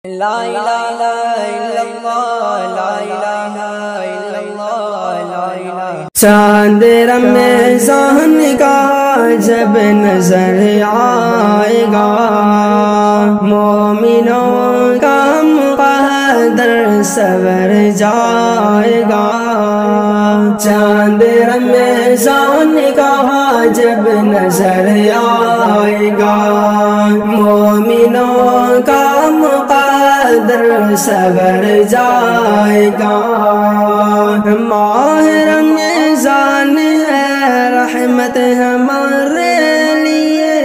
لا الہ الا اللہ لا الہ الا اللہ لا الہ۔ چاند رمضان کا جب نظر آئے گا، مومنوں کا مقدر سور جائے گا۔ چاند رمضان کا جب نظر آئے گا، مومنوں کا مقدر سور جائے گا۔ ماہ رمضان ہے رحمت ہمارے لیے،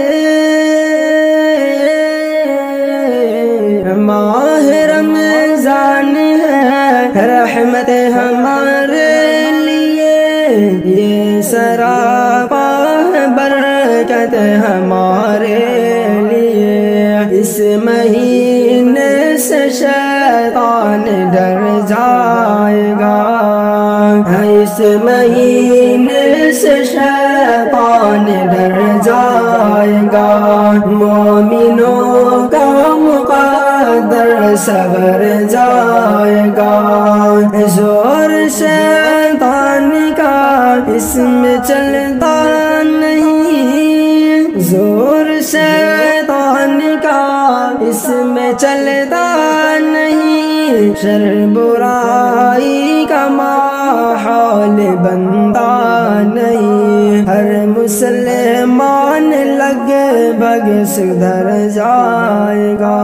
ماہ رمضان ہے رحمت ہمارے لیے، یہ سراپا برکت ہمارے لیے۔ اس مہینے سے شیطان ڈر جائے گا، اس مہینے سے شیطان ڈر جائے گا۔ مومنوں کا مقدر سور جائے گا۔ زور شیطان کا اس میں چلتا نہیں، زور شیطان کا اس میں چلتا نہیں، شر برائی کا ماحول بنتا نہیں۔ ہر مسلمان لگ بھگ سدھر جائے گا،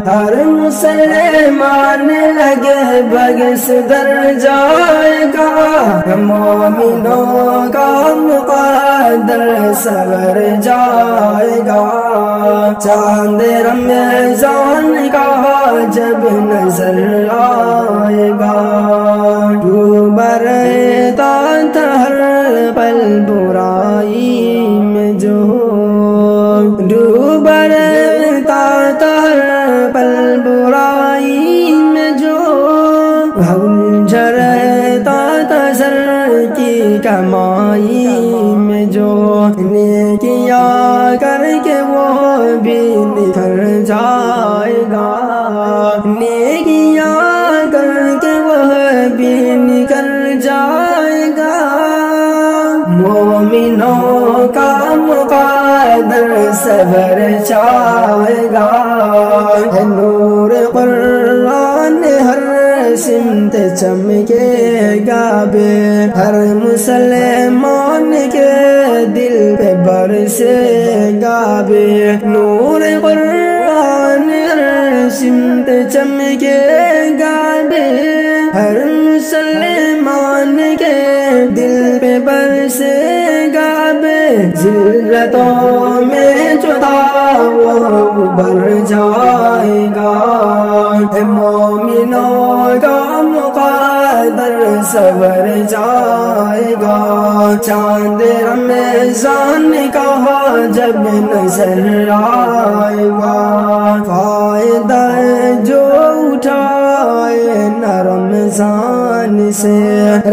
ہر مسلمان لگ بھگ سدھر جائے گا۔ مومنوں کا مقدر سور جائے گا۔ چاند رمضان کا جب نظر آئے گا، ڈوبا رہتا تھا ہر پل برائی میں جو، ڈوبا رہتا تھا ہر پل برائی میں جو، الجھا رہتا تھا زر کی کمائی میں جو، نیکیاں کر کے وہ بھی نکھر جائے گا، نیکیاں کر کے وہ بھی نکل جائے گا۔ مومنوں کا مقدر سور جائے گا۔ نور قرآن ہر سمت چمکے گا بے، ہر مسلمان کے دل پہ برسے گا بے۔ نور قرآن ہر سمت چمکے گا بے، ہر مسلمان کے دل پہ برسے گا بے۔ ذلتوں میں جو تھا وہ ابھر جائے گا، مومنوں کا مقدر سور جائے گا۔ چاند رمضان کا جب نظر آئے گا، فائدہ جو اٹھائے نہ رمضان سے،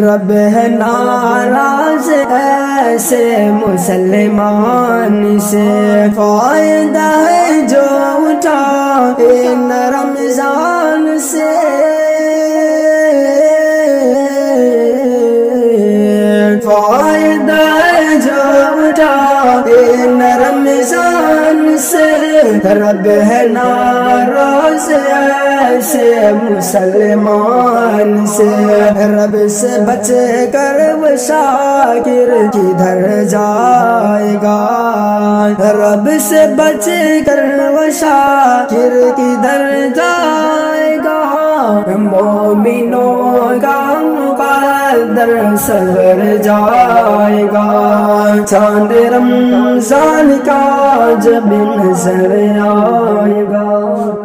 رب ہے ناراض ایسے مسلمان سے۔ فائدہ ہے جو اٹھائے نہ رمضان سے، فائدہ ہے جو اٹھائے نہ رمضان سے، رب ہے ناراض ایسے مسلمان سے۔ رب سے بچ کر وہ شاکر کدھر جائے گا، رب سے بچ کر وہ شاکر کدھر جائے گا۔ مومنوں کا مقدر سور جائے گا۔ چاند رمضان کا جب نظر آئے گا۔